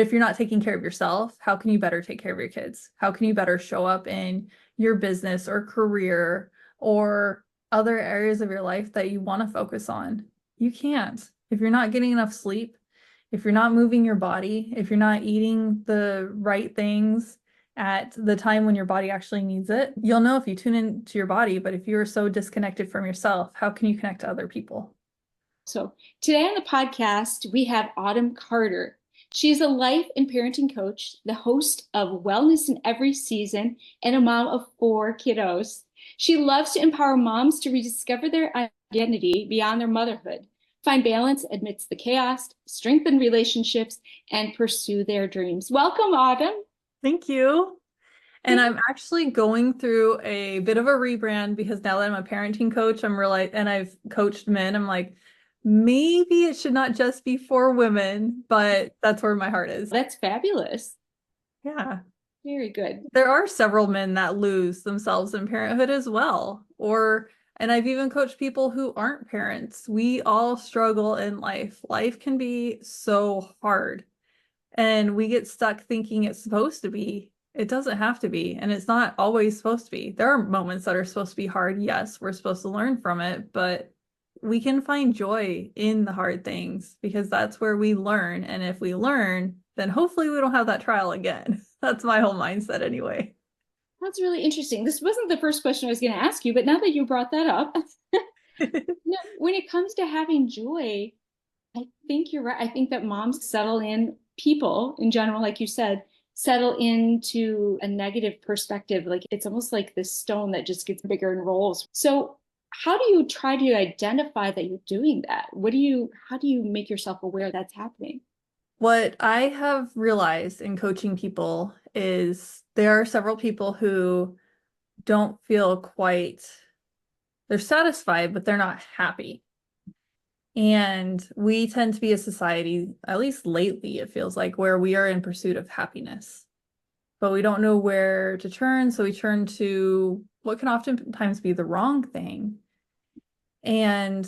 If you're not taking care of yourself, how can you better take care of your kids? How can you better show up in your business or career or other areas of your life that you want to focus on? You can't. If you're not getting enough sleep, if you're not moving your body, if you're not eating the right things at the time when your body actually needs it, you'll know if you tune into your body. But if you're so disconnected from yourself, how can you connect to other people? So today on the podcast, we have Autumn Carter. She's a life and parenting coach, the host of Wellness in Every Season, and a mom of 4 kiddos. She loves to empower moms to rediscover their identity beyond their motherhood, find balance amidst the chaos, strengthen relationships, and pursue their dreams. Welcome, Autumn. Thank you. And I'm actually going through a bit of a rebrand because now that I'm a parenting coach, I'm realizing, and I've coached men, I'm like, maybe it should not just be for women, but that's where my heart is. That's fabulous. Yeah. Very good. There are several men that lose themselves in parenthood as well. And I've even coached people who aren't parents. We all struggle in life. Life can be so hard, and we get stuck thinking it's supposed to be. It doesn't have to be, and it's not always supposed to be. There are moments that are supposed to be hard. Yes, we're supposed to learn from it, but we can find joy in the hard things because that's where we learn. And if we learn, then hopefully we don't have that trial again. That's my whole mindset anyway. That's really interesting. This wasn't the first question I was going to ask you, but now that you brought that up, when it comes to having joy, I think you're right. I think that moms settle in, people in general, like you said, settle into a negative perspective. Like it's almost like this stone that just gets bigger and rolls. So, how do you try to identify that you're doing that? How do you make yourself aware that's happening? What I have realized in coaching people is there are several people who don't feel quite, they're satisfied, but they're not happy. And we tend to be a society, at least lately, it feels like, where we are in pursuit of happiness, but we don't know where to turn. So we turn to what can oftentimes be the wrong thing. And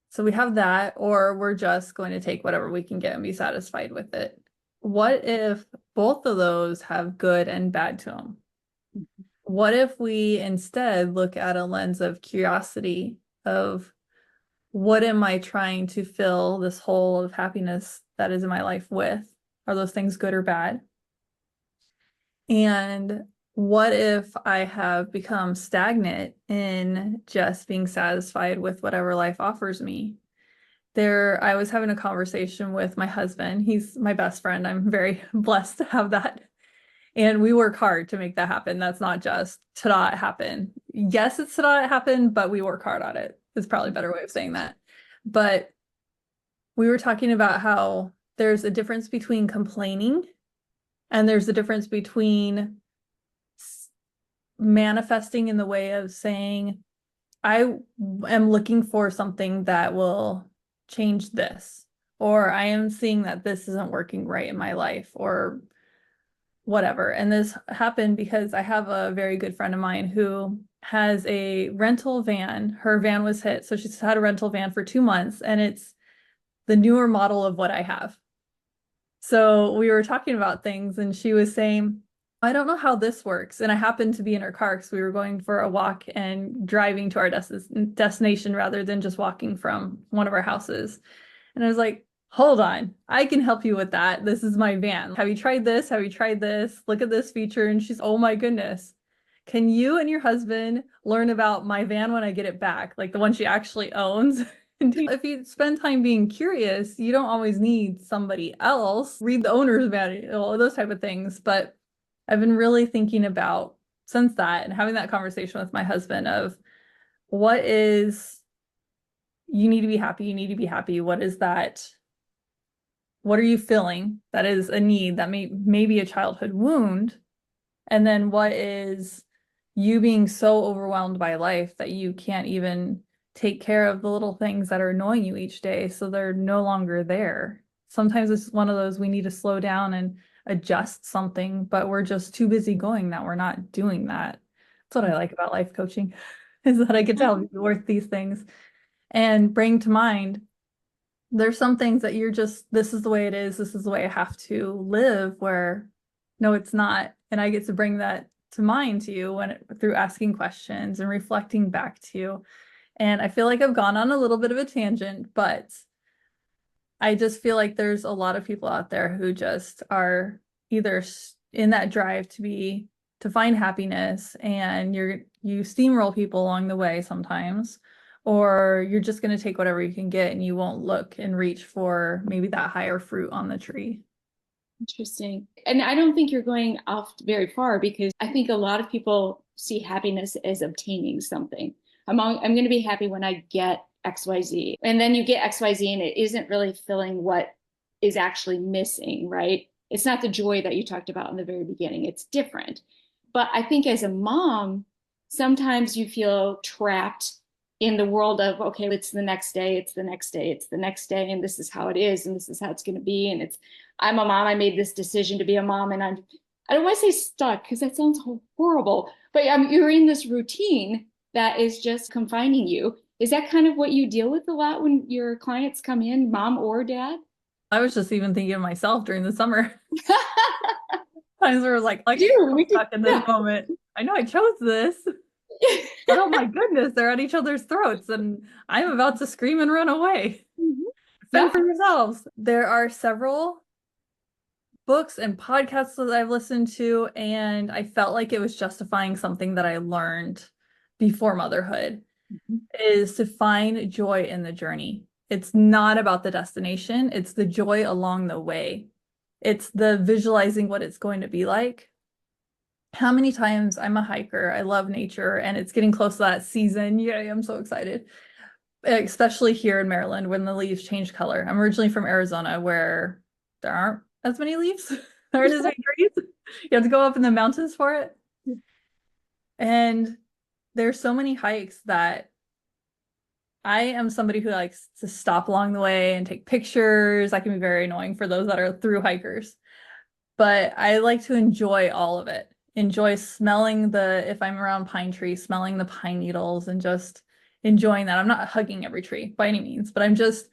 so we have that, or we're just going to take whatever we can get and be satisfied with it. What if both of those have good and bad to them? What if we instead look at a lens of curiosity of what am I trying to fill this hole of happiness that is in my life with? Are those things good or bad? And what if I have become stagnant in just being satisfied with whatever life offers me? I was having a conversation with my husband. He's my best friend. I'm very blessed to have that. And we work hard to make that happen. That's not just ta-da, it happened. Yes, it's ta-da, it happened, but we work hard on it. Is probably a better way of saying that. But we were talking about how there's a difference between complaining and there's a difference between manifesting in the way of saying, I am looking for something that will change this, or I am seeing that this isn't working right in my life, or whatever. And this happened because I have a very good friend of mine who has a rental van. Her van was hit, so she's had a rental van for 2 months, and it's the newer model of what I have. So we were talking about things, and she was saying, I don't know how this works. And I happened to be in her car because we were going for a walk and driving to our destination rather than just walking from one of our houses. And I was like, hold on, I can help you with that. This is my van. Have you tried this? Have you tried this? Look at this feature. And she's, oh my goodness. Can you and your husband learn about my van when I get it back? Like the one she actually owns. If you spend time being curious, you don't always need somebody else. Read the owner's manual, those type of things. But I've been really thinking about since that and having that conversation with my husband of what is, you need to be happy, you need to be happy. What is that? What are you feeling? That is a need that may be a childhood wound. And then what is you being so overwhelmed by life that you can't even take care of the little things that are annoying you each day, so they're no longer there. Sometimes it's one of those we need to slow down and adjust something, but we're just too busy going that we're not doing that. That's what I like about life coaching, is that I get to help you work these things and bring to mind There's some things that you're just, this is the way it is, this is the way I have to live, where no, it's not. And I get to bring that to mind to you through asking questions and reflecting back to you. And I feel like I've gone on a little bit of a tangent, but I just feel like there's a lot of people out there who just are either in that drive to find happiness, and you steamroll people along the way sometimes, or you're just going to take whatever you can get and you won't look and reach for maybe that higher fruit on the tree. Interesting. And I don't think you're going off very far, because I think a lot of people see happiness as obtaining something. I'm going to be happy when I get XYZ. And then you get XYZ and it isn't really filling what is actually missing, right? It's not the joy that you talked about in the very beginning. It's different. But I think as a mom, sometimes you feel trapped in the world of, okay, it's the next day, it's the next day, it's the next day, and this is how it is, and this is how it's going to be. And I'm a mom, I made this decision to be a mom, and I don't want to say stuck because that sounds horrible, but you're in this routine that is just confining you. Is that kind of what you deal with a lot when your clients come in, mom or dad? I was just even thinking of myself during the summer. Times where like, We I'm do. stuck in this Yeah. moment. I know I chose this, but oh my goodness, they're at each other's throats and I'm about to scream and run away. Yeah. Fend for yourselves. There are several books and podcasts that I've listened to, and I felt like it was justifying something that I learned before motherhood, is to find joy in the journey. It's not about the destination, it's the joy along the way. It's the visualizing what it's going to be like. How many times I'm a hiker, I love nature, and it's getting close to that season. Yay, I'm so excited. Especially here in Maryland when the leaves change color. I'm originally from Arizona where there aren't as many leaves. There aren't as many trees. You have to go up in the mountains for it. And there's so many hikes that I am somebody who likes to stop along the way and take pictures. That can be very annoying for those that are through hikers. But I like to enjoy all of it. Enjoy smelling if I'm around pine trees, smelling the pine needles and just enjoying that. I'm not hugging every tree by any means, but I'm just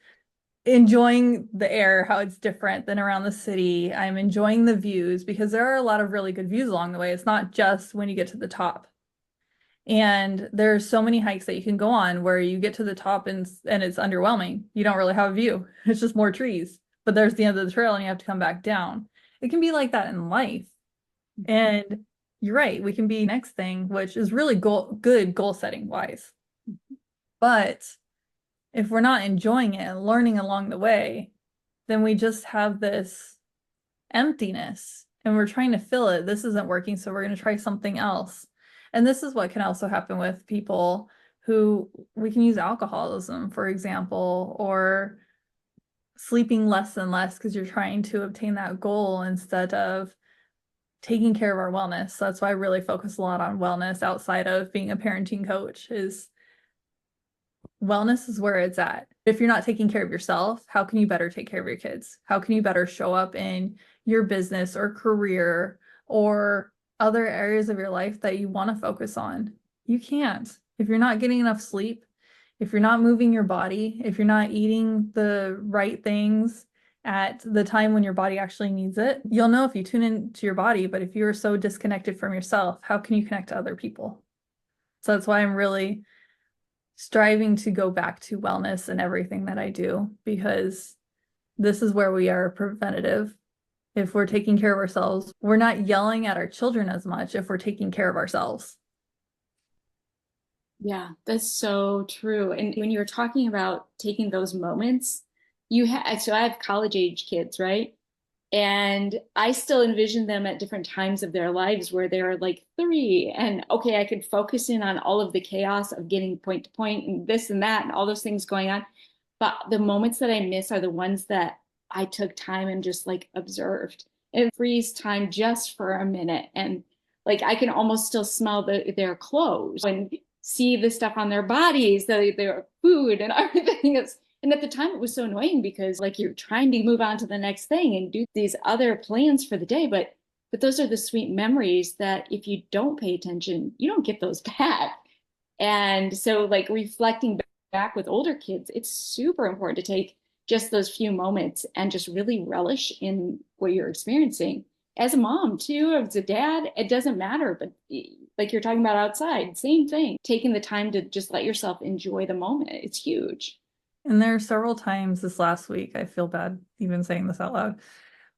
enjoying the air, how it's different than around the city. I'm enjoying the views because there are a lot of really good views along the way. It's not just when you get to the top. And there's so many hikes that you can go on where you get to the top and it's underwhelming. You don't really have a view. It's just more trees. But there's the end of the trail and you have to come back down. It can be like that in life. And you're right, we can be next thing, which is really good goal setting wise. But if we're not enjoying it and learning along the way, then we just have this emptiness and we're trying to fill it. This isn't working, so we're going to try something else. And this is what can also happen with people who we can use alcoholism, for example, or sleeping less and less because you're trying to obtain that goal instead of taking care of our wellness. So that's why I really focus a lot on wellness outside of being a parenting coach. Is wellness is where it's at. If you're not taking care of yourself, how can you better take care of your kids? How can you better show up in your business or career or other areas of your life that you want to focus on? You can't. If you're not getting enough sleep, if you're not moving your body, if you're not eating the right things at the time when your body actually needs it, you'll know if you tune into your body. But if you're so disconnected from yourself, how can you connect to other people? So that's why I'm really striving to go back to wellness in everything that I do, because this is where we are preventative. If we're taking care of ourselves, we're not yelling at our children as much if we're taking care of ourselves. Yeah, that's so true. And when you were talking about taking those moments, so I have college age kids, right? And I still envision them at different times of their lives where they're like 3 and okay, I could focus in on all of the chaos of getting point to point and this and that and all those things going on. But the moments that I miss are the ones that I took time and just like observed. It frees time just for a minute. And like I can almost still smell their clothes and see the stuff on their bodies, their food and everything. And at the time it was so annoying because like you're trying to move on to the next thing and do these other plans for the day. But those are the sweet memories that if you don't pay attention, you don't get those back. And so like reflecting back with older kids, it's super important to take just those few moments and just really relish in what you're experiencing. As a mom, too, as a dad, it doesn't matter, but like you're talking about outside, same thing. Taking the time to just let yourself enjoy the moment, it's huge. And there are several times this last week, I feel bad even saying this out loud,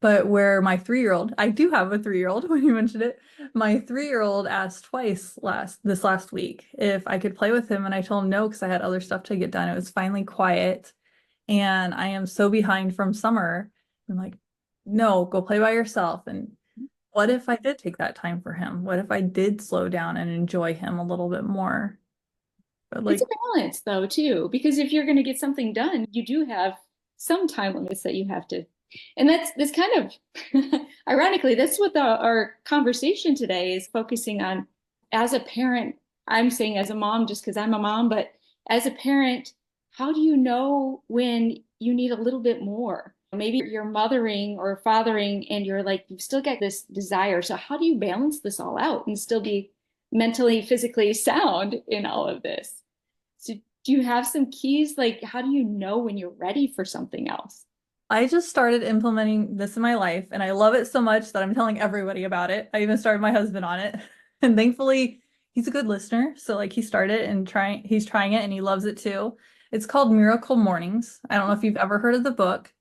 but where my 3-year-old, I do have a 3-year-old when you mentioned it, my 3-year-old asked twice this last week if I could play with him, and I told him no because I had other stuff to get done. It was finally quiet, and I am so behind from summer. I'm like, no, go play by yourself. And what if I did take that time for him? What if I did slow down and enjoy him a little bit more? But It's a like, balance, though, too, because if you're going to get something done, you do have some time limits that you have to. And that's kind of ironically, that's what our conversation today is focusing on. As a parent, I'm saying as a mom, just because I'm a mom, but as a parent, how do you know when you need a little bit more? Maybe you're mothering or fathering and you're like, you've still got this desire. So, how do you balance this all out and still be mentally, physically sound in all of this? So do you have some keys? Like, how do you know when you're ready for something else? I just started implementing this in my life, and I love it so much that I'm telling everybody about it. I even started my husband on it. And thankfully, he's a good listener. So like he started and he's trying it and he loves it too. It's called Miracle Mornings. I don't know if you've ever heard of the book.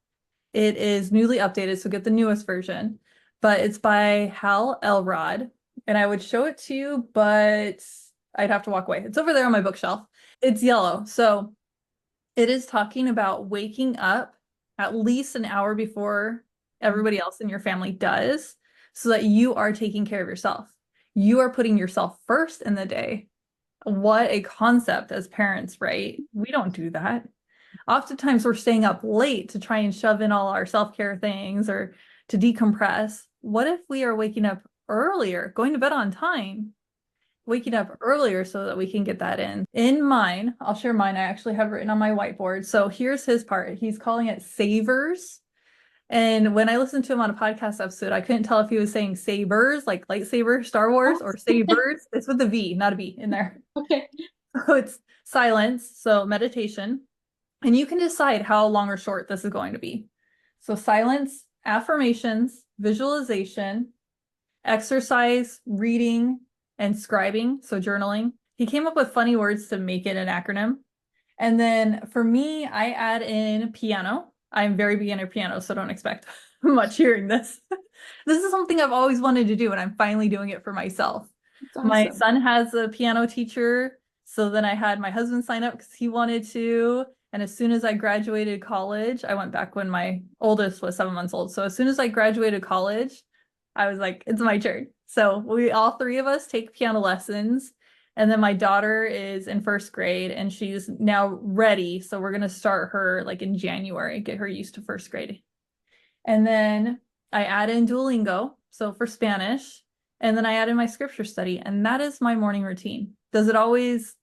It is newly updated, so get the newest version. But it's by Hal Elrod, and I would show it to you, but I'd have to walk away. It's over there on my bookshelf. It's yellow. So it is talking about waking up at least an hour before everybody else in your family does, so that you are taking care of yourself. You are putting yourself first in the day. What a concept as parents, right? We don't do that. Oftentimes we're staying up late to try and shove in all our self-care things or to decompress. What if we are waking up earlier, going to bed on time, waking up earlier so that we can get that in? In mine, I'll share mine. I actually have written on my whiteboard. So here's his part. He's calling it savers. And when I listened to him on a podcast episode, I couldn't tell if he was saying sabers, like lightsaber, Star Wars, or savers. It's with a V, not a B in there. Okay. So it's silence, so meditation. And you can decide how long or short this is going to be. So silence, affirmations, visualization, exercise, reading, and scribing, so journaling. He came up with funny words to make it an acronym. And then for me, I add in piano. I'm very beginner piano, so don't expect much hearing this. This is something I've always wanted to do, and I'm finally doing it for myself. That's My awesome. son has a piano teacher, so then I had my husband sign up because he wanted to. And as soon as I graduated college, I went back when my oldest was 7 months old. So as soon as I graduated college, I was like, it's my turn. So we all three of us take piano lessons. And then my daughter is in first grade and she's now ready. So we're going to start her like in January, get her used to first grade. And then I add in Duolingo, so for Spanish. And then I add in my scripture study. And that is my morning routine. Does it always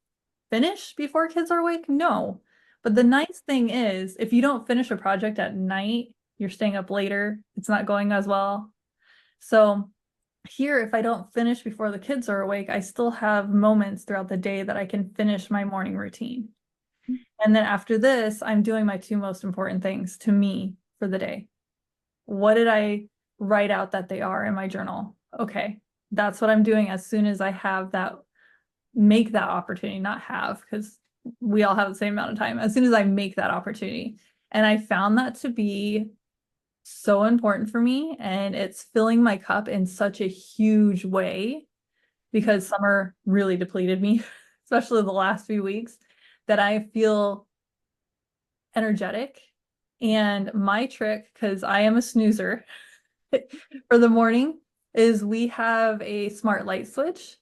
finish before kids are awake? No. But the nice thing is, if you don't finish a project at night, you're staying up later, it's not going as well. So here, if I don't finish before the kids are awake, I still have moments throughout the day that I can finish my morning routine. And then after this, I'm doing my two most important things to me for the day. What did I write out that they are in my journal? Okay, that's what I'm doing as soon as I have that, make that opportunity, not have, because we all have the same amount of time. As soon as I make that opportunity. And I found that to be so important for me, and it's filling my cup in such a huge way because summer really depleted me, especially the last few weeks, that I feel energetic. And my trick, because I am a snoozer for the morning, is we have a smart light switch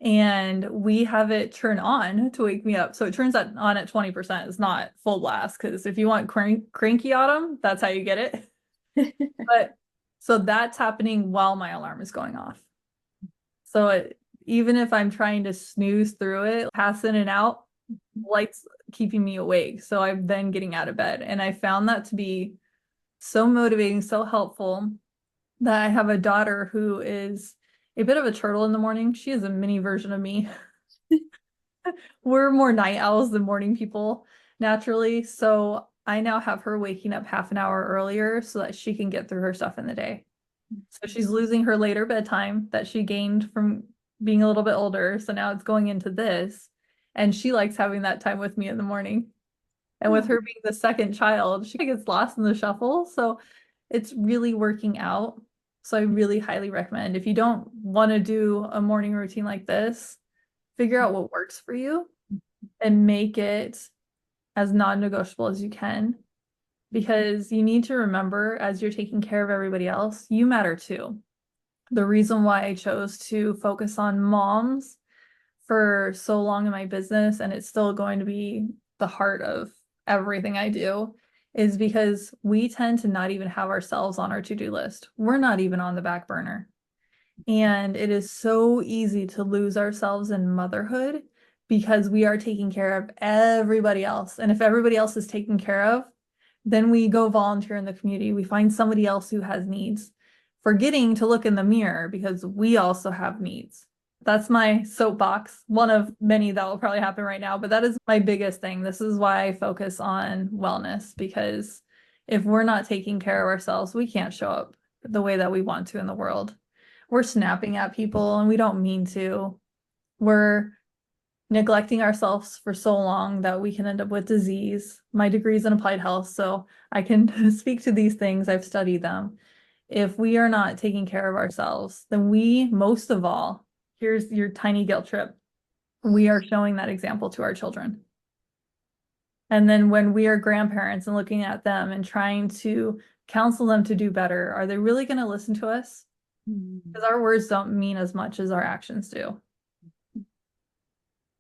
and we have it turn on to wake me up. So it turns on at 20%. It's not full blast because if you want cranky autumn, that's how you get it. But so that's happening while my alarm is going off. So even if I'm trying to snooze through it, pass in and out, lights keeping me awake. So I'm then getting out of bed. And I found that to be so motivating, so helpful that I have a daughter who is a bit of a turtle in the morning. She is a mini version of me. We're more night owls than morning people naturally. So I now have her waking up half an hour earlier so that she can get through her stuff in the day. So she's losing her later bedtime that she gained from being a little bit older. So now it's going into this. And she likes having that time with me in the morning. And with her being the second child, she gets lost in the shuffle. So it's really working out. So I really highly recommend if you don't want to do a morning routine like this, figure out what works for you and make it as non-negotiable as you can. Because you need to remember as you're taking care of everybody else, you matter too. The reason why I chose to focus on moms for so long in my business, and it's still going to be the heart of everything I do, is because we tend to not even have ourselves on our to-do list. We're not even on the back burner. And it is so easy to lose ourselves in motherhood because we are taking care of everybody else. And if everybody else is taken care of, then we go volunteer in the community. We find somebody else who has needs, forgetting to look in the mirror because we also have needs. That's my soapbox, one of many that will probably happen right now, but that is my biggest thing. This is why I focus on wellness, because if we're not taking care of ourselves, we can't show up the way that we want to in the world. We're snapping at people and we don't mean to. We're neglecting ourselves for so long that we can end up with disease. My degree is in applied health, so I can speak to these things. I've studied them. If we are not taking care of ourselves, then we, most of all, here's your tiny guilt trip. We are showing that example to our children. And then when we are grandparents and looking at them and trying to counsel them to do better, are they really going to listen to us? Because our words don't mean as much as our actions do.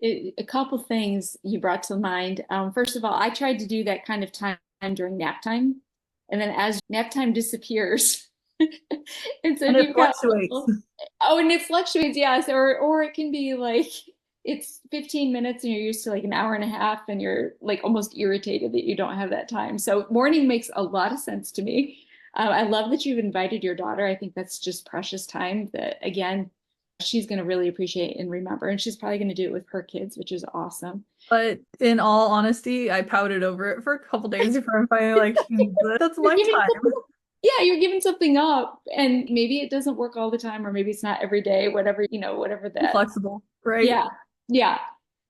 A couple things you brought to mind. First of all, I tried to do that kind of time during nap time. And then as nap time disappears, and so And it you've got, fluctuates. oh, and it fluctuates, yes. Or it can be like it's 15 minutes and you're used to like an hour and a half and you're like almost irritated that you don't have that time. So morning makes a lot of sense to me. I love that you've invited your daughter. I think that's just precious time that, again, she's going to really appreciate and remember. And she's probably going to do it with her kids, which is awesome. But in all honesty, I pouted over it for a couple days before I'm finally like, that's You're my giving time. something, yeah, you're giving something up. And maybe it doesn't work all the time, or maybe it's not every day, whatever, whatever Be that. flexible, right? Yeah. Yeah.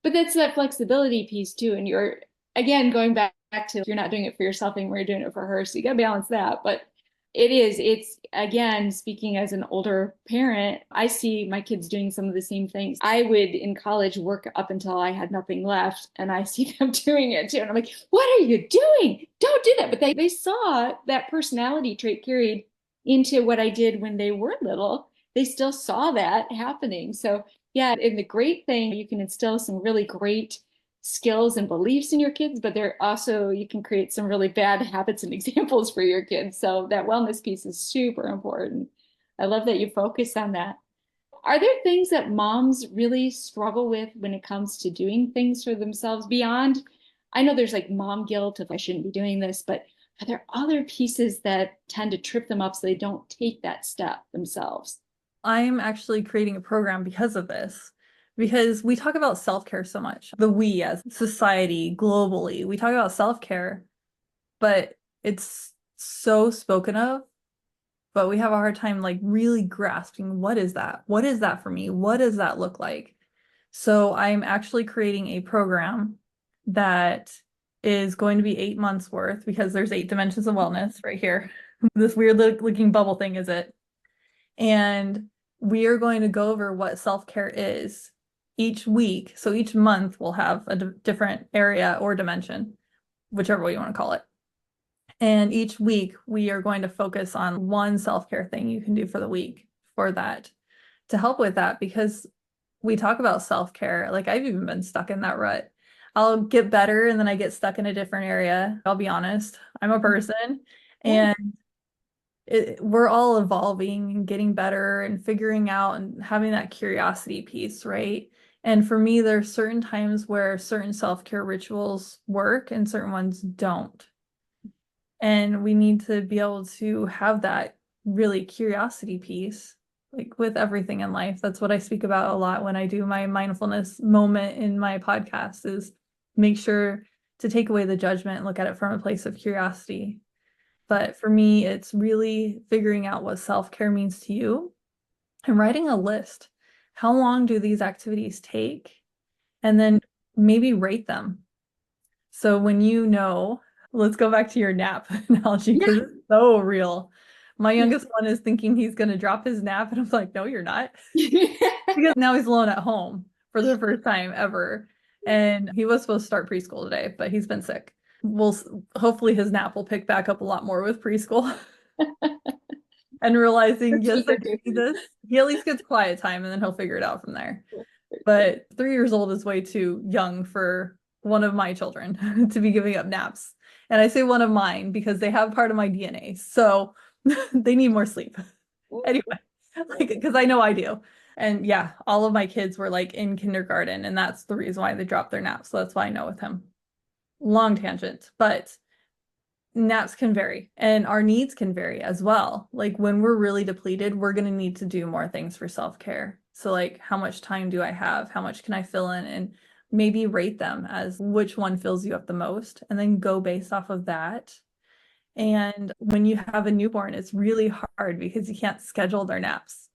But that's that flexibility piece too. And you're, again, going back to you're not doing it for yourself anymore, you're doing it for her. So you got to balance that. But it's again, speaking as an older parent, I see my kids doing some of the same things. I would in college work up until I had nothing left, and I see them doing it too. And I'm like, what are you doing? Don't do that. But they saw that personality trait carried into what I did when they were little. They still saw that happening. So yeah, and the great thing, you can instill some really great skills and beliefs in your kids, but they're also, you can create some really bad habits and examples for your kids. So that wellness piece is super important. I love that you focus on that. Are there things that moms really struggle with when it comes to doing things for themselves beyond? I know there's like mom guilt of I shouldn't be doing this, but are there other pieces that tend to trip them up so they don't take that step themselves? I'm actually creating a program because of this, because we talk about self-care so much. The we as society, globally, we talk about self-care, but it's so spoken of, but we have a hard time like really grasping what is that? What is that for me? What does that look like? So I'm actually creating a program that is going to be 8 months worth because there's 8 dimensions of wellness right here. This weird looking bubble thing is it. And we are going to go over what self-care is each week. So each month we'll have a different area or dimension, whichever way you want to call it. And each week we are going to focus on one self-care thing you can do for the week for that to help with that, because we talk about self-care. Like I've even been stuck in that rut. I'll get better and then I get stuck in a different area. I'll be honest. I'm a person and we're all evolving and getting better and figuring out and having that curiosity piece, right? And for me, there's certain times where certain self-care rituals work and certain ones don't. And we need to be able to have that really curiosity piece, like with everything in life. That's what I speak about a lot when I do my mindfulness moment in my podcast is make sure to take away the judgment and look at it from a place of curiosity. But for me, it's really figuring out what self-care means to you and writing a list. How long do these activities take? And then maybe rate them. So when you know, let's go back to your nap analogy Yeah. because it's so real. My Yeah. youngest one is thinking he's going to drop his nap, and I'm like, no, you're not. Because now he's alone at home for the first time ever. And he was supposed to start preschool today, but he's been sick. We'll hopefully his nap will pick back up a lot more with preschool and realizing, That's yes, what I they're do need this. He at least gets quiet time and then he'll figure it out from there. But 3 years old is way too young for one of my children to be giving up naps. And I say one of mine because they have part of my DNA. So they need more sleep. doing. Anyway, like, because I know I do. And yeah, all of my kids were like in kindergarten, and that's the reason why they dropped their naps. So that's why I know with him. Long tangent, but naps can vary and our needs can vary as well. Like when we're really depleted, we're going to need to do more things for self-care. So like how much time do I have? How much can I fill in? And maybe rate them as which one fills you up the most and then go based off of that. And when you have a newborn, it's really hard because you can't schedule their naps.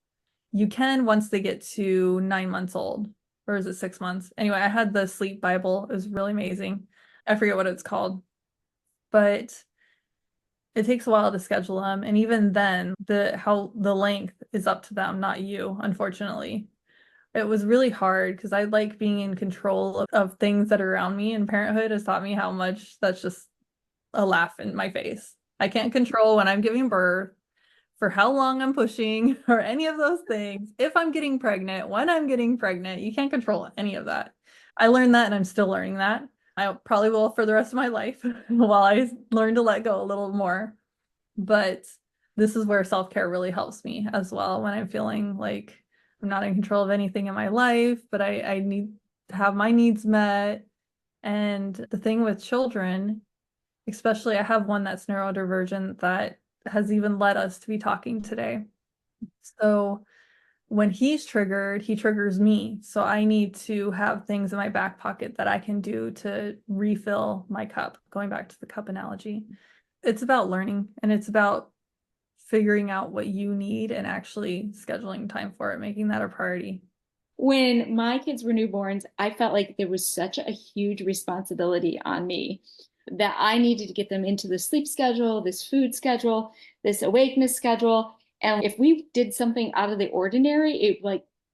You can once they get to 9 months old, or is it 6 months? Anyway, I had the sleep Bible. It was really amazing. I forget what it's called, but it takes a while to schedule them. And even then, the length is up to them, not you, unfortunately. It was really hard because I like being in control of things that are around me, and parenthood has taught me how much that's just a laugh in my face. I can't control when I'm giving birth, for how long I'm pushing, or any of those things. If I'm getting pregnant, when I'm getting pregnant, you can't control any of that. I learned that and I'm still learning that. I probably will for the rest of my life while I learn to let go a little more. But this is where self-care really helps me as well when I'm feeling like I'm not in control of anything in my life, but I need to have my needs met. And the thing with children, especially I have one that's neurodivergent that has even led us to be talking today. So when he's triggered, he triggers me. So I need to have things in my back pocket that I can do to refill my cup, going back to the cup analogy. It's about learning and it's about figuring out what you need and actually scheduling time for it, making that a priority. When my kids were newborns, I felt like there was such a huge responsibility on me that I needed to get them into the sleep schedule, this food schedule, this awakeness schedule. And if we did something out of the ordinary,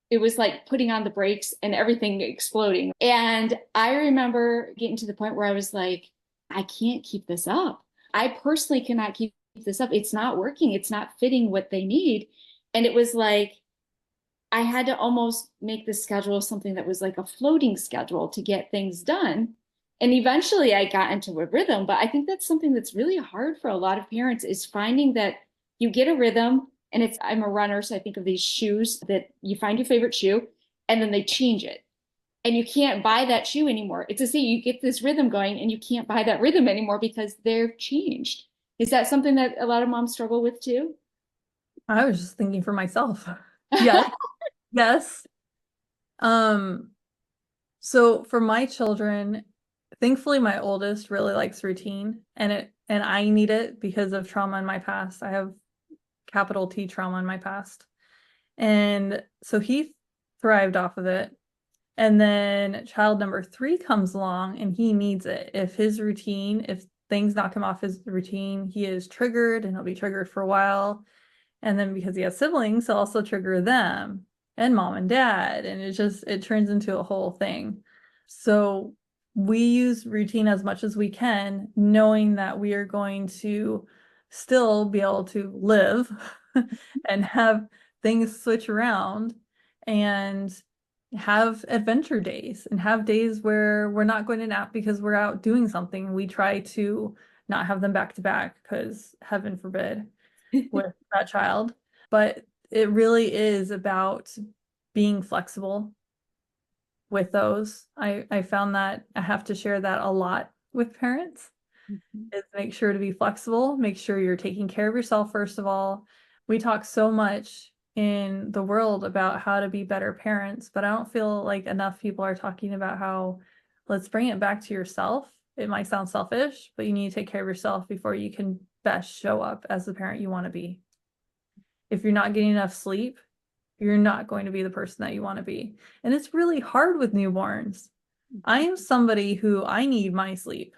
it was like putting on the brakes and everything exploding. And I remember getting to the point where I was like, I can't keep this up. I personally cannot keep this up. It's not working. It's not fitting what they need. And it was like I had to almost make the schedule something that was like a floating schedule to get things done. And eventually I got into a rhythm, but I think that's something that's really hard for a lot of parents is finding that you get a rhythm and I'm a runner, so I think of these shoes that you find your favorite shoe and then they change it. And you can't buy that shoe anymore. It's to say you get this rhythm going and you can't buy that rhythm anymore because they're changed. Is that something that a lot of moms struggle with too? I was just thinking for myself. Yes, yes. Um, so for my children, thankfully my oldest really likes routine and I need it because of trauma in my past. I have capital T trauma in my past. And so he thrived off of it. And then child number 3 comes along and he needs it. If things knock him off his routine, he is triggered and he'll be triggered for a while. And then because he has siblings, he'll also trigger them and mom and dad. And it turns into a whole thing. So we use routine as much as we can, knowing that we are going to still be able to live and have things switch around and have adventure days and have days where we're not going to nap because we're out doing something. We try to not have them back to back because heaven forbid with that child. But it really is about being flexible with those. I found that I have to share that a lot with parents is make sure to be flexible, make sure you're taking care of yourself first of all. We talk so much in the world about how to be better parents, but I don't feel like enough people are talking about how let's bring it back to yourself It might sound selfish, but you need to take care of yourself before you can best show up as the parent you want to be. If you're not getting enough sleep, you're not going to be the person that you want to be. And it's really hard with newborns. I am somebody who I need my sleep.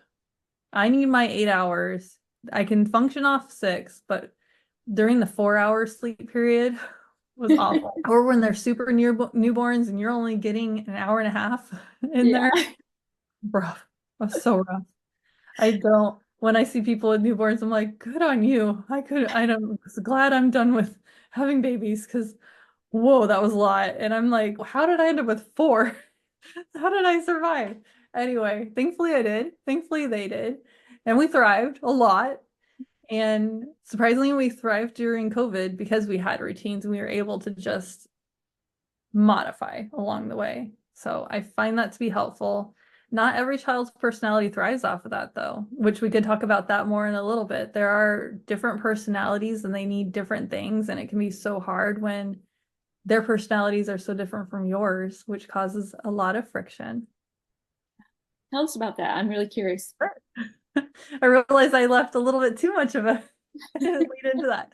I need my 8 hours. I can function off 6, but during the 4 hour sleep period was awful. Or when they're super near newborns and you're only getting an hour and a half in Yeah. there. Rough. That's so rough. I don't, when I see people with newborns, I'm like, good on you. I'm glad I'm done with having babies because whoa, that was a lot. And I'm like, how did I end up with 4? How did I survive? Anyway, thankfully I did. Thankfully they did. And we thrived a lot. And surprisingly, we thrived during COVID because we had routines and we were able to just modify along the way. So I find that to be helpful. Not every child's personality thrives off of that, though, which we could talk about that more in a little bit. There are different personalities and they need different things, and it can be so hard when their personalities are so different from yours, which causes a lot of friction. Tell us about that. I'm really curious. I realize I left a little bit too much of a lead into that.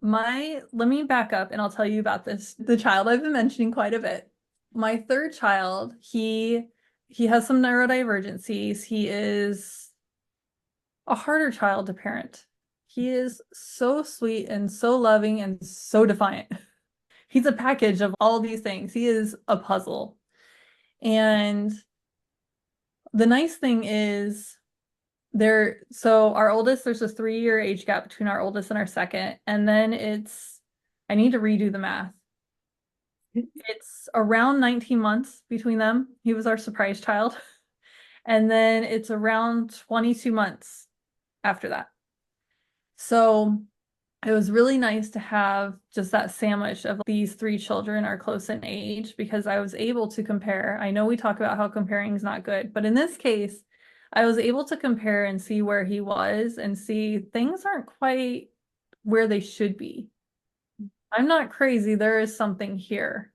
Let me back up and I'll tell you about this. The child I've been mentioning quite a bit. My third child, he has some neurodivergencies. He is a harder child to parent. He is so sweet and so loving and so defiant. He's a package of all these things. He is a puzzle. And the nice thing is so our oldest, there's a 3 year age gap between our oldest and our second. And then I need to redo the math. It's around 19 months between them. He was our surprise child. And then it's around 22 months after that. So it was really nice to have just that sandwich of these 3 children are close in age because I was able to compare. I know we talk about how comparing is not good, but in this case, I was able to compare and see where he was and see things aren't quite where they should be. I'm not crazy. There is something here.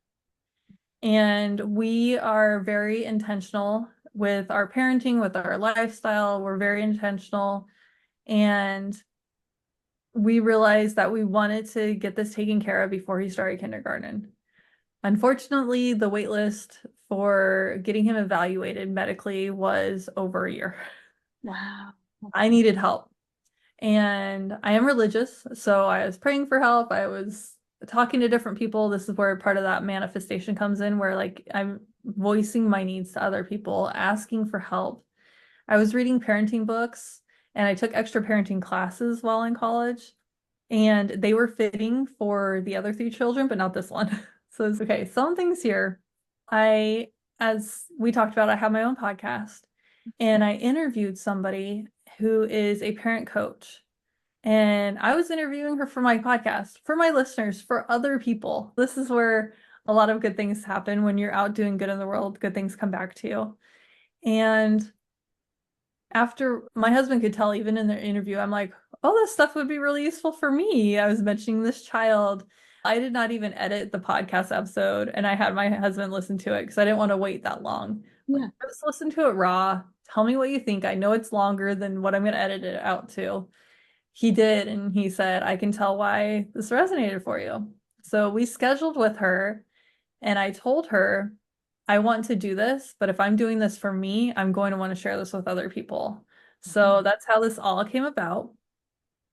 And we are very intentional with our parenting, with our lifestyle. We're very intentional. And we realized that we wanted to get this taken care of before he started kindergarten. Unfortunately, the wait list for getting him evaluated medically was over a year. Wow. I needed help. And I am religious, so I was praying for help. I was talking to different people. This is where part of that manifestation comes in, where like I'm voicing my needs to other people, asking for help. I was reading parenting books and I took extra parenting classes while in college, and they were fitting for the other 3 children, but not this one. So it's okay. Some things here. As we talked about, I have my own podcast and I interviewed somebody who is a parent coach. And I was interviewing her for my podcast, for my listeners, for other people. This is where a lot of good things happen when you're out doing good in the world, good things come back to you. And after my husband could tell, even in the interview, I'm like, oh, this stuff would be really useful for me. I was mentioning this child. I did not even edit the podcast episode, and I had my husband listen to it because I didn't want to wait that long. Yeah. Just listen to it raw. Tell me what you think. I know it's longer than what I'm going to edit it out to. He did, and he said, I can tell why this resonated for you. So we scheduled with her, and I told her, I want to do this, but if I'm doing this for me, I'm going to want to share this with other people. So that's how this all came about,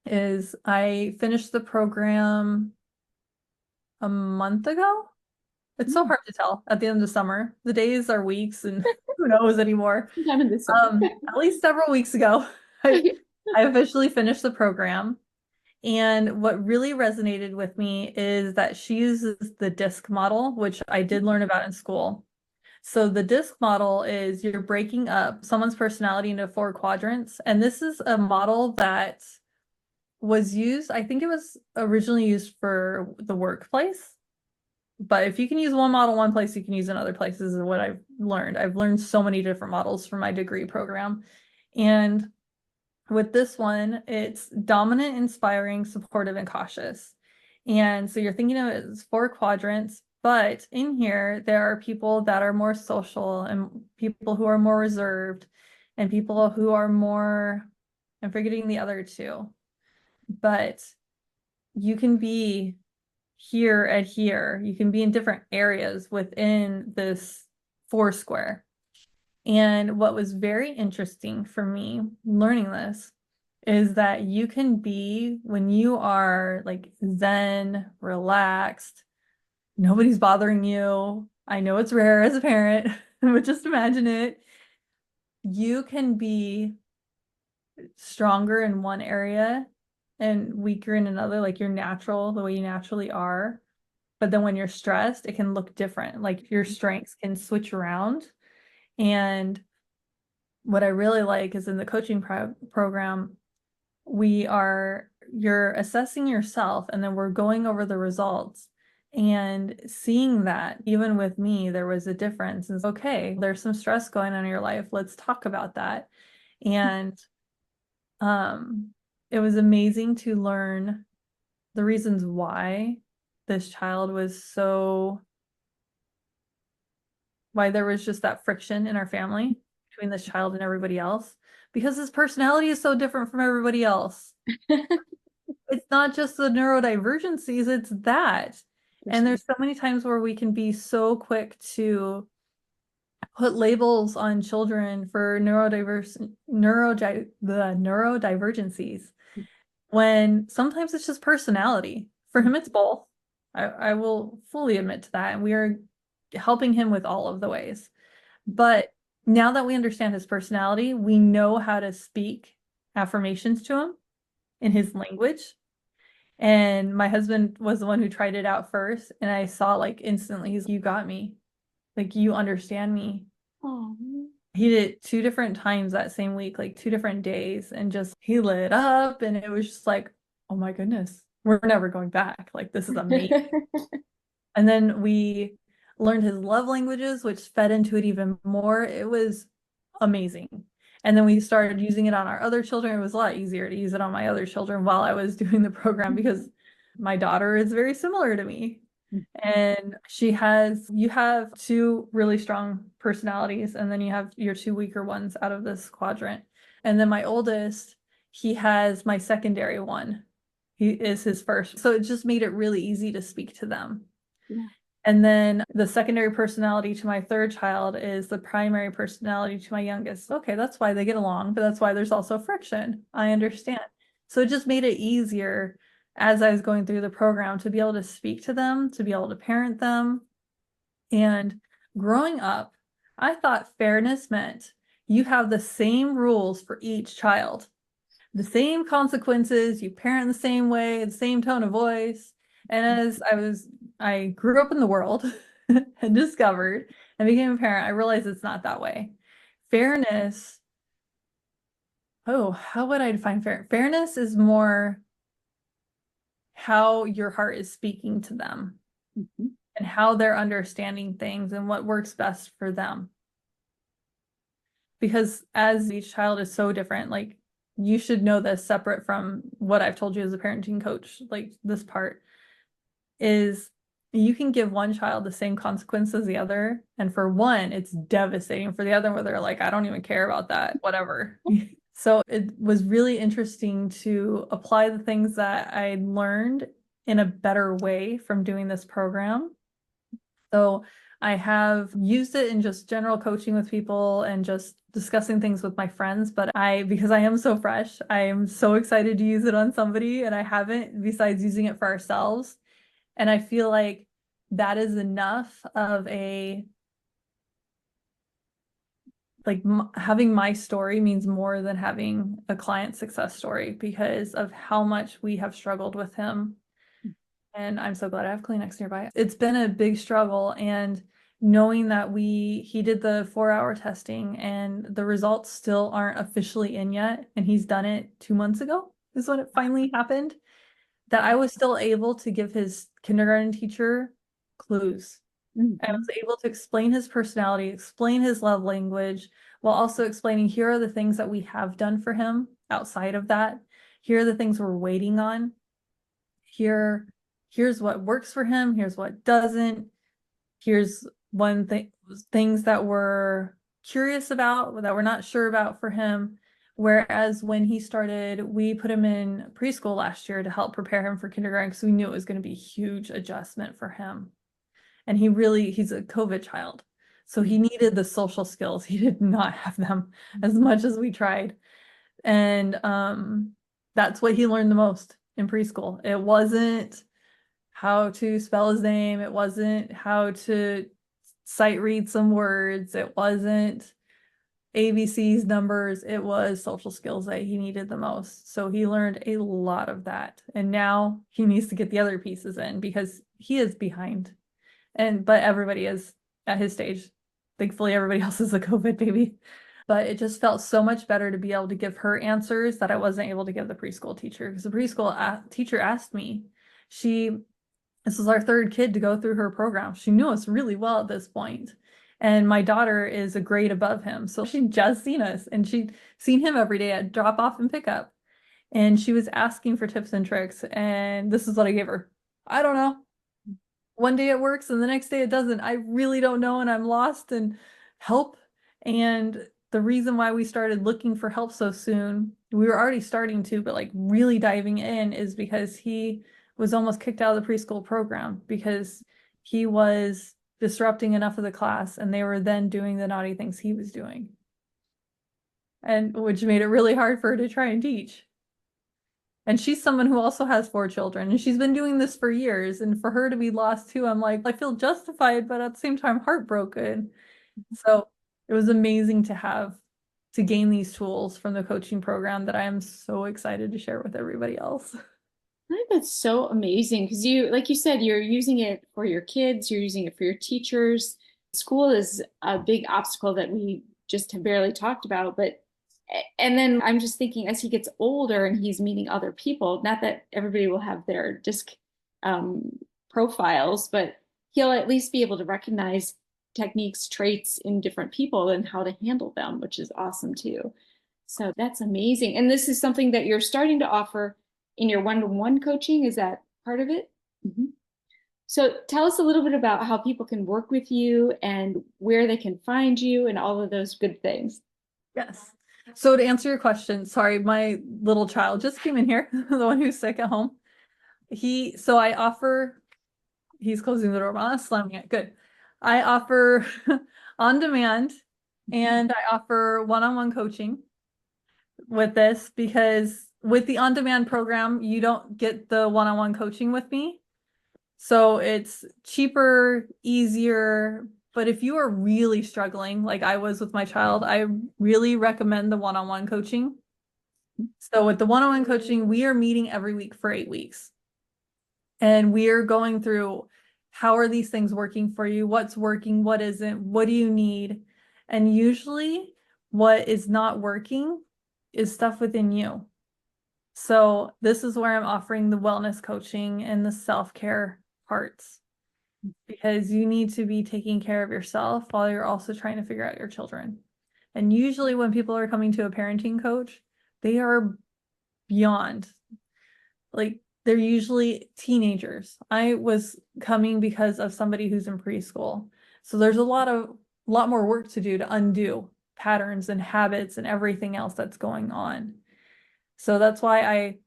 is I finished the program a month ago. It's so hard to tell at the end of summer. The days are weeks and who knows anymore. Sometime in this summer. At least several weeks ago, I officially finished the program. And what really resonated with me is that she uses the DISC model, which I did learn about in school. So the DISC model is you're breaking up someone's personality into 4 quadrants. And this is a model that was used, I think it was originally used for the workplace. But if you can use one model one place, you can use in other places is what I've learned. I've learned so many different models from my degree program. And with this one, it's dominant, inspiring, supportive, and cautious. And so you're thinking of it as 4 quadrants, but in here, there are people that are more social and people who are more reserved. and people who are more, I'm forgetting the other two, but you can be here and here. You can be in different areas within this foursquare. And what was very interesting for me learning this is that you can be, when you are like zen, relaxed, nobody's bothering you. I know it's rare as a parent, but just imagine it. You can be stronger in one area and weaker in another, like you're natural, the way you naturally are. But then when you're stressed, it can look different. Like your strengths can switch around. And what I really like is in the coaching program, you're assessing yourself and then we're going over the results and seeing that even with me, there was a difference. And it's okay, there's some stress going on in your life. Let's talk about that. And um, it was amazing to learn the reasons why this child was so, why there was just that friction in our family between this child and everybody else, because his personality is so different from everybody else. It's not just the neurodivergencies, it's that. And there's so many times where we can be so quick to put labels on children for the neurodivergencies when sometimes it's just personality. For him, it's both. I will fully admit to that. And we are helping him with all of the ways. But now that we understand his personality, we know how to speak affirmations to him in his language. And my husband was the one who tried it out first. And I saw like instantly, you got me. Like, you understand me. Oh. He did it 2 different times that same week, like 2 different days. And just, he lit up. And it was just like, oh my goodness, we're never going back. Like, this is amazing. And then we learned his love languages, which fed into it even more. It was amazing. And then we started using it on our other children. It was a lot easier to use it on my other children while I was doing the program because my daughter is very similar to me. And you have 2 really strong personalities, and then you have your 2 weaker ones out of this quadrant. And then my oldest, he has my secondary one. He is his first. So it just made it really easy to speak to them. Yeah. And then the secondary personality to my third child is the primary personality to my youngest. Okay, that's why they get along, but that's why there's also friction. I understand. So it just made it easier as I was going through the program to be able to speak to them, to be able to parent them. And growing up, I thought fairness meant you have the same rules for each child, the same consequences, you parent the same way, the same tone of voice. And as I grew up in the world and discovered and became a parent, I realized it's not that way. Fairness, oh, how would I define fair? Fairness is more how your heart is speaking to them and how they're understanding things and what works best for them. Because as each child is so different, like you should know this separate from what I've told you as a parenting coach, like this part is you can give one child the same consequence as the other. And for one, it's devastating. For the other, where they're like, I don't even care about that, whatever. So it was really interesting to apply the things that I learned in a better way from doing this program. So I have used it in just general coaching with people and just discussing things with my friends, but because I am so fresh, I am so excited to use it on somebody, and I haven't, besides using it for ourselves. And I feel like that is enough of having my story means more than having a client success story because of how much we have struggled with him. And I'm so glad I have Kleenex nearby. It's been a big struggle, and knowing that he did the 4-hour testing and the results still aren't officially in yet, and he's done it 2 months ago is when it finally happened, that I was still able to give his kindergarten teacher clues. I was able to explain his personality, explain his love language, while also explaining here are the things that we have done for him outside of that. Here are the things we're waiting on. Here's what works for him. Here's what doesn't. Here's things that we're curious about, that we're not sure about for him. Whereas when he started, we put him in preschool last year to help prepare him for kindergarten because we knew it was going to be a huge adjustment for him. And he's a COVID child. So he needed the social skills. He did not have them as much as we tried. And that's what he learned the most in preschool. It wasn't how to spell his name. It wasn't how to sight read some words. It wasn't ABCs, numbers. It was social skills that he needed the most. So he learned a lot of that. And now he needs to get the other pieces in because he is behind. But everybody is at his stage. Thankfully, everybody else is a COVID baby. But it just felt so much better to be able to give her answers that I wasn't able to give the preschool teacher. Because the preschool teacher asked me, this is our third kid to go through her program. She knew us really well at this point. And my daughter is a grade above him. So she'd just seen us and she'd seen him every day at drop off and pick up. And she was asking for tips and tricks. And this is what I gave her. I don't know. One day it works and the next day it doesn't. I really don't know. And I'm lost and help. And the reason why we started looking for help so soon, we were already starting to, but like really diving in, is because he was almost kicked out of the preschool program because he was disrupting enough of the class and they were then doing the naughty things he was doing. And which made it really hard for her to try and teach. And she's someone who also has 4 children and she's been doing this for years. And for her to be lost too, I'm like, I feel justified, but at the same time, heartbroken. So it was amazing to gain these tools from the coaching program that I am so excited to share with everybody else. I think that's so amazing because you, like you said, you're using it for your kids, you're using it for your teachers. School is a big obstacle that we just have barely talked about, but and then I'm just thinking as he gets older and he's meeting other people, not that everybody will have their disc profiles, but he'll at least be able to recognize techniques, traits in different people and how to handle them, which is awesome too. So that's amazing. And this is something that you're starting to offer in your one-to-one coaching. Is that part of it? Mm-hmm. So tell us a little bit about how people can work with you and where they can find you and all of those good things. Yes. So to answer your question, sorry, my little child just came in here, the one who's sick at home. He's closing the door, but I'm not slamming it. Good. I offer on demand and I offer one-on-one coaching with this because with the on-demand program, you don't get the one-on-one coaching with me. So it's cheaper, easier. But if you are really struggling, like I was with my child, I really recommend the one-on-one coaching. So with the one-on-one coaching, we are meeting every week for 8 weeks. And we are going through, how are these things working for you? What's working? What isn't? What do you need? And usually what is not working is stuff within you. So this is where I'm offering the wellness coaching and the self-care parts, because you need to be taking care of yourself while you're also trying to figure out your children. And usually when people are coming to a parenting coach, they are beyond, like they're usually teenagers. I was coming because of somebody who's in preschool. So there's a lot more work to do to undo patterns and habits and everything else that's going on. So that's why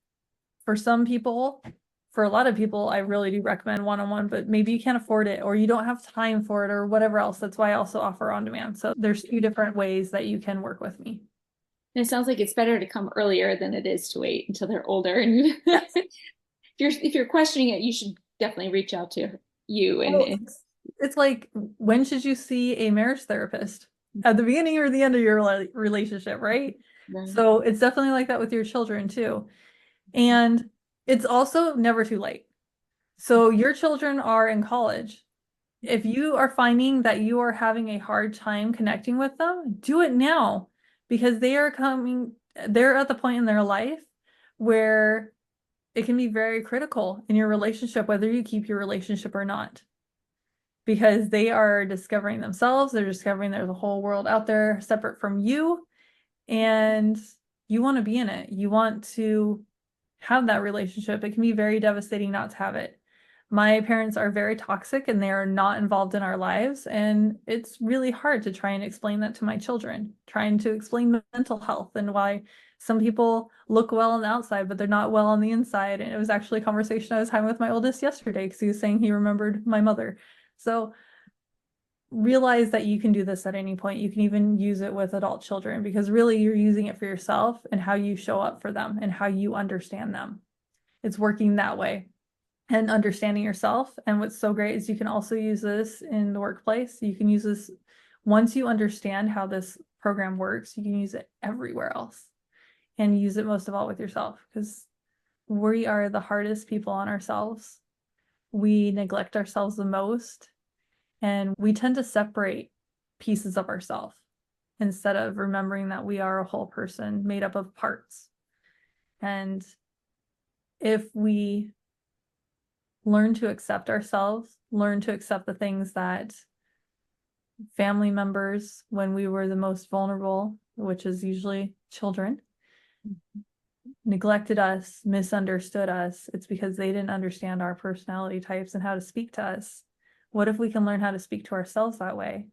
for a lot of people, I really do recommend one-on-one, but maybe you can't afford it or you don't have time for it or whatever else. That's why I also offer on demand. So there's 2 different ways that you can work with me. And it sounds like it's better to come earlier than it is to wait until they're older. And yes. if you're questioning it, you should definitely reach out to you. And it's like, when should you see a marriage therapist? At the beginning or the end of your relationship, right? So it's definitely like that with your children too. And it's also never too late. So your children are in college. If you are finding that you are having a hard time connecting with them, do it now, because they're at the point in their life where it can be very critical in your relationship, whether you keep your relationship or not, because they are discovering themselves. They're discovering there's a whole world out there separate from you, and you want to be in it. You want to have that relationship. It can be very devastating not to have it. My parents are very toxic and they are not involved in our lives. And it's really hard to try and explain that to my children, trying to explain mental health and why some people look well on the outside, but they're not well on the inside. And it was actually a conversation I was having with my oldest yesterday because he was saying he remembered my mother. So realize that you can do this at any point. You can even use it with adult children because really you're using it for yourself and how you show up for them and how you understand them. It's working that way and understanding yourself. And what's so great is you can also use this in the workplace. You can use this once you understand how this program works, you can use it everywhere else and use it most of all with yourself because we are the hardest people on ourselves. We neglect ourselves the most. And we tend to separate pieces of ourselves instead of remembering that we are a whole person made up of parts. And if we learn to accept ourselves, learn to accept the things that family members, when we were the most vulnerable, which is usually children, neglected us, misunderstood us, it's because they didn't understand our personality types and how to speak to us. What if we can learn how to speak to ourselves that way?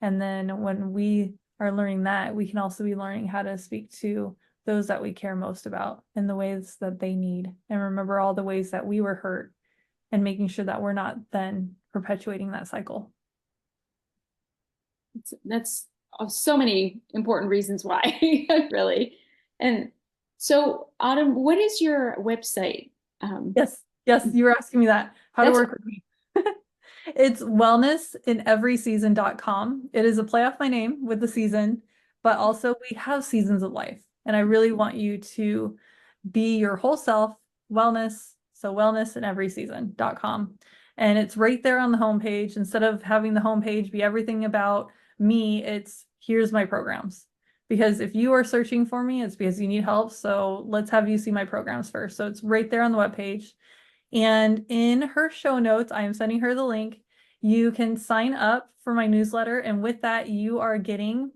And then when we are learning that, we can also be learning how to speak to those that we care most about in the ways that they need. And remember all the ways that we were hurt and making sure that we're not then perpetuating that cycle. That's so many important reasons why, really. And so, Autumn, what is your website? Yes, you were asking me that. How to That's work with me. It's wellnessinEverySeason.com. It is a play off my name with the season, but also we have seasons of life. And I really want you to be your whole self, wellness. So wellnessinEverySeason.com. And it's right there on the homepage. Instead of having the homepage be everything about me, it's here's my programs. Because if you are searching for me, it's because you need help. So let's have you see my programs first. So it's right there on the webpage. And in her show notes, I am sending her the link. You can sign up for my newsletter. And with that, you are getting,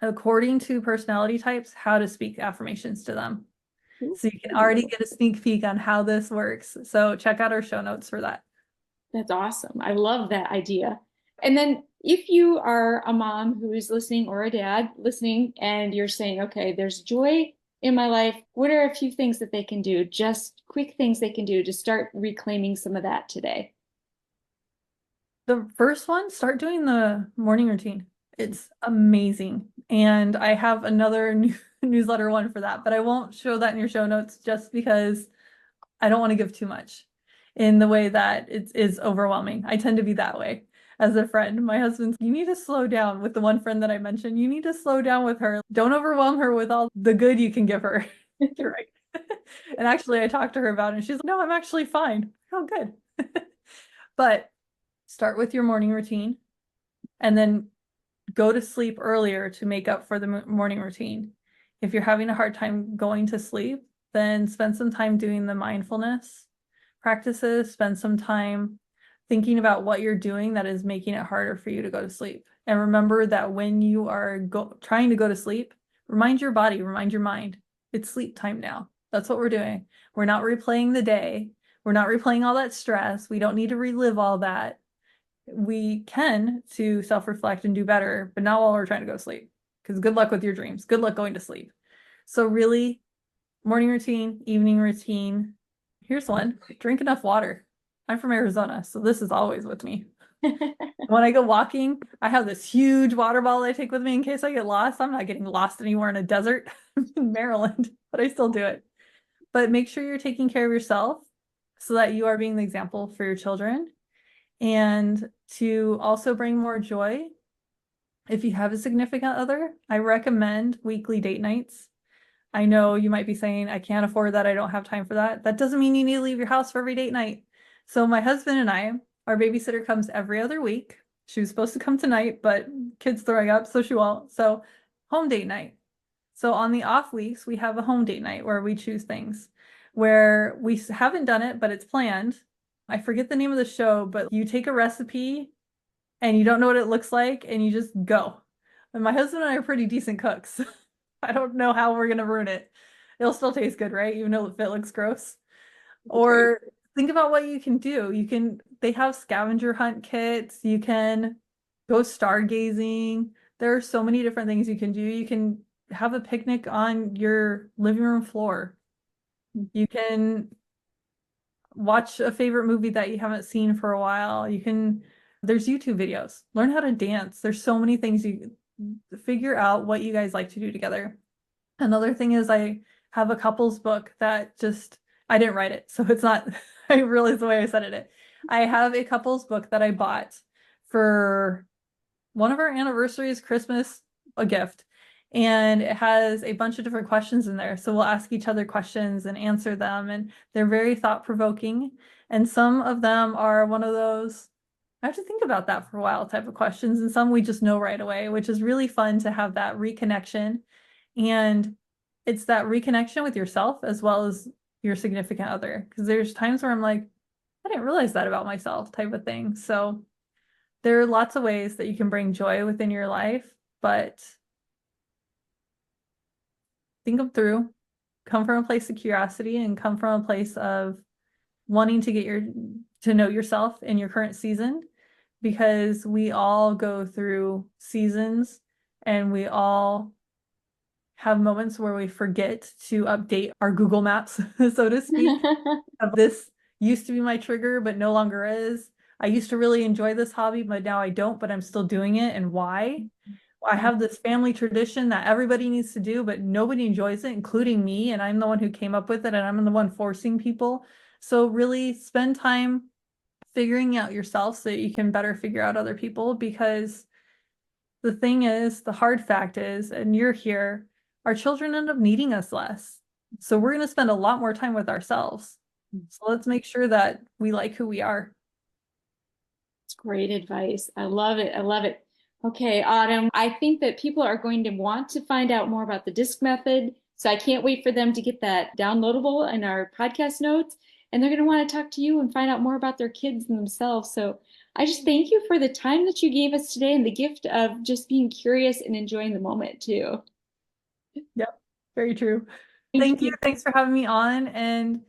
according to personality types, how to speak affirmations to them. So you can already get a sneak peek on how this works. So check out our show notes for that. That's awesome. I love that idea. And then if you are a mom who's listening or a dad listening and you're saying, okay, there's joy in my life, what are a few things that they can do? Just quick things they can do to start reclaiming some of that today. The first one, start doing the morning routine. It's amazing. And I have another newsletter one for that, but I won't show that in your show notes just because I don't want to give too much in the way that it is overwhelming. I tend to be that way as a friend. My husband's, you need to slow down with the one friend that I mentioned. You need to slow down with her. Don't overwhelm her with all the good you can give her. You're right. And actually, I talked to her about it and she's like, no, I'm actually fine. Oh, good. But start with your morning routine and then go to sleep earlier to make up for the morning routine. If you're having a hard time going to sleep, then spend some time doing the mindfulness practices, spend some time thinking about what you're doing that is making it harder for you to go to sleep. And remember that when you are trying to go to sleep, remind your body, remind your mind, it's sleep time now. That's what we're doing. We're not replaying the day. We're not replaying all that stress. We don't need to relive all that. We can to self-reflect and do better, but not while we're trying to go to sleep. Because good luck with your dreams. Good luck going to sleep. So really, morning routine, evening routine. Here's one, drink enough water. I'm from Arizona, so this is always with me. When I go walking, I have this huge water bottle I take with me in case I get lost. I'm not getting lost anywhere in a desert. I'm in Maryland, but I still do it. But make sure you're taking care of yourself so that you are being the example for your children. And to also bring more joy, if you have a significant other, I recommend weekly date nights. I know you might be saying, I can't afford that. I don't have time for that. That doesn't mean you need to leave your house for every date night. So my husband and I, our babysitter comes every other week. She was supposed to come tonight, but kids throwing up, so she won't. So home date night. So on the off weeks, we have a home date night where we choose things where we haven't done it, but it's planned. I forget the name of the show, but you take a recipe and you don't know what it looks like and you just go. And my husband and I are pretty decent cooks. I don't know how we're gonna ruin it. It'll still taste good, right? Even if it looks gross. Or think about what you can do. They have scavenger hunt kits. You can go stargazing. There are so many different things you can do. You can have a picnic on your living room floor. You can watch a favorite movie that you haven't seen for a while. There's YouTube videos. Learn how to dance. There's so many things you figure out what you guys like to do together. Another thing is I have a couples book that I didn't write it, so it's not, I realized the way I said it. I have a couples book that I bought for one of our anniversaries, Christmas, a gift. And it has a bunch of different questions in there. So we'll ask each other questions and answer them. And they're very thought-provoking. And some of them are one of those, I have to think about that for a while type of questions. And some we just know right away, which is really fun to have that reconnection. And it's that reconnection with yourself as well as your significant other. Because there's times where I'm like, I didn't realize that about myself type of thing. So there are lots of ways that you can bring joy within your life, but think them through. Come from a place of curiosity and come from a place of wanting to know yourself in your current season, because we all go through seasons and we all have moments where we forget to update our Google Maps, so to speak. This used to be my trigger, but no longer is. I used to really enjoy this hobby, but now I don't, but I'm still doing it. And why? I have this family tradition that everybody needs to do, but nobody enjoys it, including me. And I'm the one who came up with it, and I'm the one forcing people. So really spend time figuring out yourself so that you can better figure out other people. Because the thing is, the hard fact is, and you're here, our children end up needing us less. So we're going to spend a lot more time with ourselves. So let's make sure that we like who we are. It's great advice. I love it. I love it. Okay, Autumn, I think that people are going to want to find out more about the DISC method. So I can't wait for them to get that downloadable in our podcast notes. And they're going to want to talk to you and find out more about their kids and themselves. So I just thank you for the time that you gave us today and the gift of just being curious and enjoying the moment too. Yep, very true. Thank Thank you. you. Thanks for having me on. And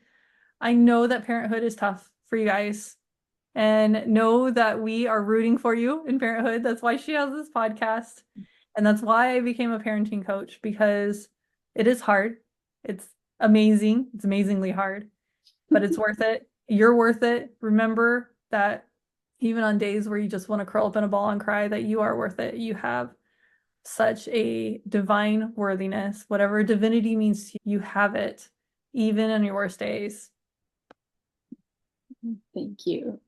I know that parenthood is tough for you guys. And know that we are rooting for you in parenthood. That's why she has this podcast. And that's why I became a parenting coach, because it is hard. It's amazing. It's amazingly hard, but it's worth it. You're worth it. Remember that even on days where you just want to curl up in a ball and cry, that you are worth it. You have such a divine worthiness. Whatever divinity means to you, you have it, even on your worst days. Thank you.